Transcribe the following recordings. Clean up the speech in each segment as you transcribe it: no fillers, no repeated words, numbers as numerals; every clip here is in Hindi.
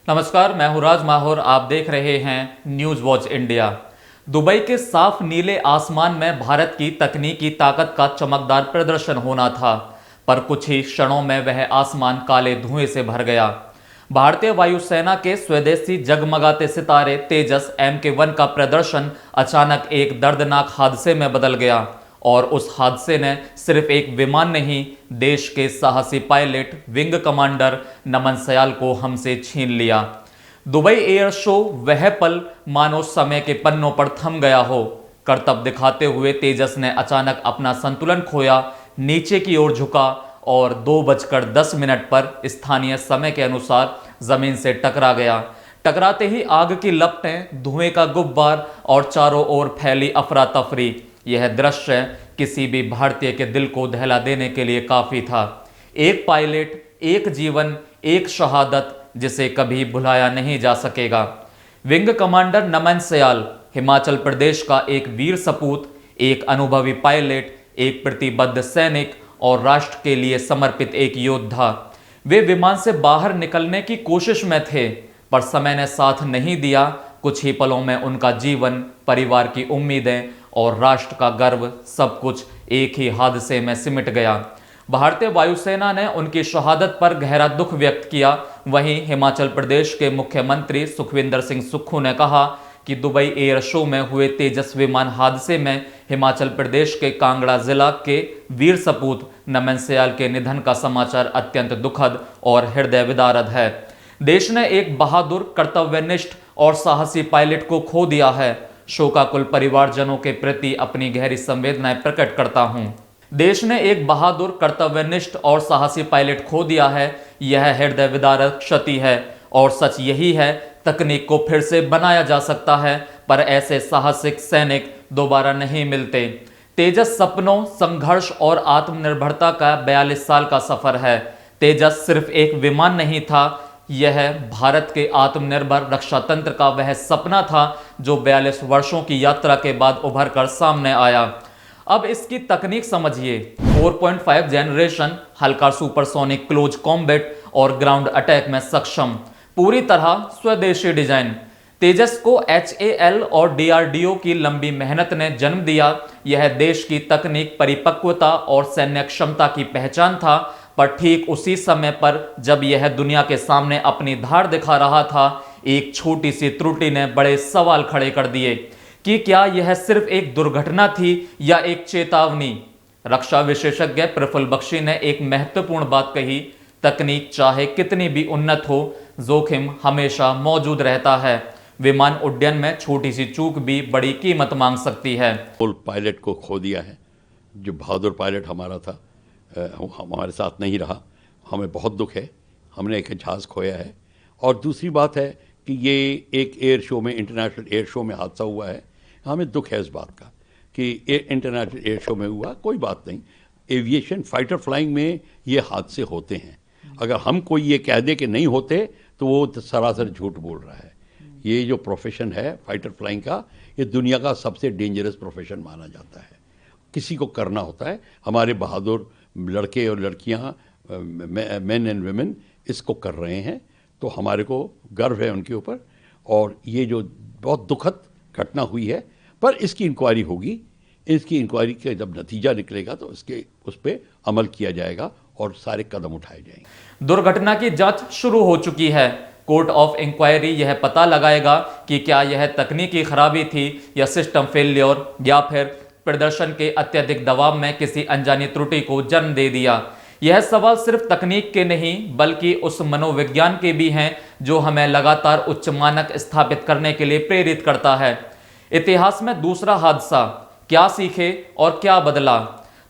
नमस्कार, मैं हूं राज माहौर। आप देख रहे हैं न्यूज वॉच इंडिया। दुबई के साफ नीले आसमान में भारत की तकनीकी ताकत का चमकदार प्रदर्शन होना था, पर कुछ ही क्षणों में वह आसमान काले धुएं से भर गया। भारतीय वायुसेना के स्वदेशी जगमगाते सितारे तेजस MK1 का प्रदर्शन अचानक एक दर्दनाक हादसे में बदल गया, और उस हादसे ने सिर्फ एक विमान नहीं, देश के साहसी पायलट विंग कमांडर नमन सयाल को हमसे छीन लिया। दुबई एयर शो वह पल मानो समय के पन्नों पर थम गया हो। करतब दिखाते हुए तेजस ने अचानक अपना संतुलन खोया, नीचे की ओर झुका और 2:10 पर स्थानीय समय के अनुसार जमीन से टकरा गया। टकराते ही आग की लपटें, धुएं का गुब्बार और चारों ओर फैली अफरा तफरी। यह दृश्य किसी भी भारतीय के दिल को दहला देने के लिए काफी था। एक पायलट, एक जीवन, एक शहादत जिसे कभी भुलाया नहीं जा सकेगा। विंग कमांडर नमन सयाल हिमाचल प्रदेश का एक वीर सपूत, एक अनुभवी पायलट, एक प्रतिबद्ध सैनिक और राष्ट्र के लिए समर्पित एक योद्धा। वे विमान से बाहर निकलने की कोशिश में थे, पर समय ने साथ नहीं दिया। कुछ ही पलों में उनका जीवन, परिवार की उम्मीदें और राष्ट्र का गर्व सब कुछ एक ही हादसे में सिमट गया। भारतीय वायुसेना ने उनकी शहादत पर गहरा दुख व्यक्त किया। वहीं हिमाचल प्रदेश के मुख्यमंत्री सुखविंदर सिंह सुक्खू ने कहा कि दुबई एयर शो में हुए तेजस विमान हादसे में हिमाचल प्रदेश के कांगड़ा जिला के वीर सपूत नमन सयाल के निधन का समाचार अत्यंत दुखद और हृदय विदारक है। देश ने एक बहादुर, कर्तव्यनिष्ठ और साहसी पायलट को खो दिया है। शोकाकुल परिवारजनों के प्रति अपनी गहरी संवेदनाएं प्रकट करता हूं। देश ने एक बहादुर, कर्तव्यनिष्ठ और साहसी पायलट खो दिया है। यह हृदय विदारक क्षति है, और सच यही है, तकनीक को फिर से बनाया जा सकता है, पर ऐसे साहसिक सैनिक दोबारा नहीं मिलते। तेजस सपनों, संघर्ष और आत्मनिर्भरता का 42 साल का सफर है। तेजस सिर्फ एक विमान नहीं था, यह भारत के आत्मनिर्भर रक्षा तंत्र का वह सपना था जो 42 वर्षों की यात्रा के बाद उभर कर सामने आया। अब इसकी तकनीक समझिए। 4.5 जनरेशन, हल्का सुपरसोनिक क्लोज कॉम्बैट और ग्राउंड अटैक में सक्षम, पूरी तरह स्वदेशी डिजाइन। तेजस को HAL और DRDO की लंबी मेहनत ने जन्म दिया। यह देश की तकनीक, परिपक्वता और सैन्य क्षमता की पहचान था, पर ठीक उसी समय पर जब यह दुनिया के सामने अपनी धार दिखा रहा था, एक छोटी सी त्रुटि ने बड़े सवाल खड़े कर दिए कि क्या यह सिर्फ एक दुर्घटना थी या एक चेतावनी। रक्षा विशेषज्ञ प्रफुल्ल बख्शी ने एक महत्वपूर्ण बात कही, तकनीक चाहे कितनी भी उन्नत हो, जोखिम हमेशा मौजूद रहता है। विमान उड्डयन में छोटी सी चूक भी बड़ी कीमत मांग सकती है। पायलट को खो दिया है, जो बहादुर पायलट हमारा था, हमारे साथ नहीं रहा। हमें बहुत दुख है, हमने एक जहाज़ खोया है। और दूसरी बात है कि ये एक एयर शो में, इंटरनेशनल एयर शो में हादसा हुआ है। हमें दुख है इस बात का कि इंटरनेशनल एयर शो में हुआ, कोई बात नहीं। एविएशन, फाइटर फ्लाइंग में ये हादसे होते हैं। अगर हम कोई ये कह दे कि नहीं होते तो वो सरासर झूठ बोल रहा है। ये जो प्रोफेशन है फाइटर फ्लाइंग का, ये दुनिया का सबसे डेंजरस प्रोफेशन माना जाता है। किसी को करना होता है। हमारे बहादुर लड़के और लड़कियां, मेन एंड वुमेन, इसको कर रहे हैं, तो हमारे को गर्व है उनके ऊपर। और ये जो बहुत दुखद घटना हुई है, पर इसकी इंक्वायरी होगी। इसकी इंक्वायरी का जब नतीजा निकलेगा तो उस पर अमल किया जाएगा और सारे कदम उठाए जाएंगे। दुर्घटना की जांच शुरू हो चुकी है। कोर्ट ऑफ इंक्वायरी यह पता लगाएगा कि क्या यह तकनीकी खराबी थी या सिस्टम फेल्योर, या फिर प्रदर्शन के अत्यधिक दबाव में किसी अनजानी त्रुटि को जन्म दे दिया। यह सवाल सिर्फ तकनीक के नहीं बल्कि उस मनोविज्ञान के भी हैं जो हमें लगातार उच्च मानक स्थापित करने के लिए प्रेरित करता है। इतिहास में दूसरा हादसा, क्या सीखे और क्या बदला।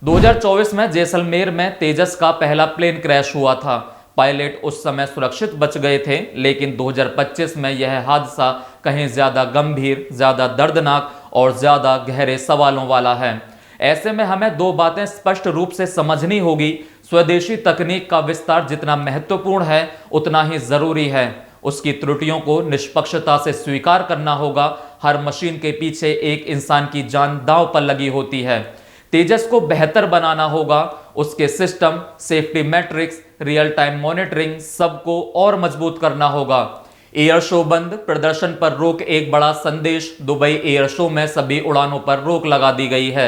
2024 में जैसलमेर में तेजस का पहला प्लेन क्रैश हुआ था। पायलट उस समय सुरक्षित बच गए थे, लेकिन 2025 में यह हादसा कहीं ज्यादा गंभीर, ज्यादा दर्दनाक और ज्यादा गहरे सवालों वाला है। ऐसे में हमें दो बातें स्पष्ट रूप से समझनी होगी। स्वदेशी तकनीक का विस्तार जितना महत्वपूर्ण है, उतना ही जरूरी है उसकी त्रुटियों को निष्पक्षता से स्वीकार करना होगा। हर मशीन के पीछे एक इंसान की जान दांव पर लगी होती है। तेजस को बेहतर बनाना होगा, उसके system, safety matrix, real time monitoring सबको और मजबूत करना होगा। एयर शो बंद, प्रदर्शन पर रोक, एक बड़ा संदेश। दुबई एयर शो में सभी उड़ानों पर रोक लगा दी गई है।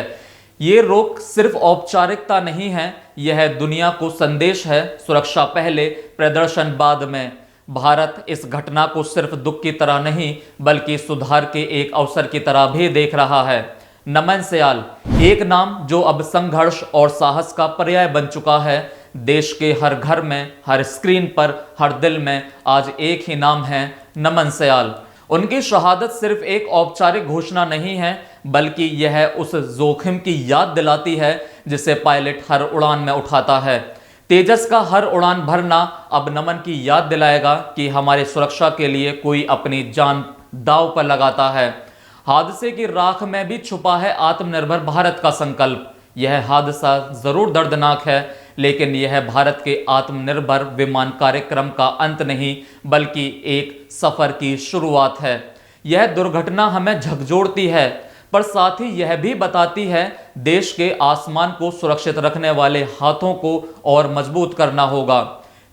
ये रोक सिर्फ औपचारिकता नहीं है, यह दुनिया को संदेश है, सुरक्षा पहले, प्रदर्शन बाद में। भारत इस घटना को सिर्फ दुख की तरह नहीं बल्कि सुधार के एक अवसर की तरह भी देख रहा है। नमन सयाल, एक नाम जो अब संघर्ष और साहस का पर्याय बन चुका है। देश के हर घर में, हर स्क्रीन पर, हर दिल में आज एक ही नाम है, नमन सयाल। उनकी शहादत सिर्फ एक औपचारिक घोषणा नहीं है बल्कि यह उस जोखिम की याद दिलाती है जिसे पायलट हर उड़ान में उठाता है। तेजस का हर उड़ान भरना अब नमन की याद दिलाएगा कि हमारी सुरक्षा के लिए कोई अपनी जान दांव पर लगाता है। हादसे की राख में भी छुपा है आत्मनिर्भर भारत का संकल्प। यह हादसा जरूर दर्दनाक है, लेकिन यह भारत के आत्मनिर्भर विमान कार्यक्रम का अंत नहीं बल्कि एक सफर की शुरुआत है। यह दुर्घटना हमें झकझोरती है, पर साथ ही यह भी बताती है देश के आसमान को सुरक्षित रखने वाले हाथों को और मजबूत करना होगा।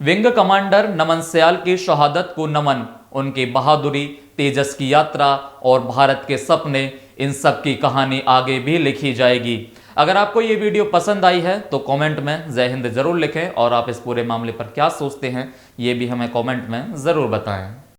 विंग कमांडर नमन सयाल की शहादत को नमन, उनकी बहादुरी, तेजस की यात्रा और भारत के सपने, इन सब की कहानी आगे भी लिखी जाएगी। अगर आपको ये वीडियो पसंद आई है तो कमेंट में जय हिंद जरूर लिखें और आप इस पूरे मामले पर क्या सोचते हैं ये भी हमें कमेंट में जरूर बताएं।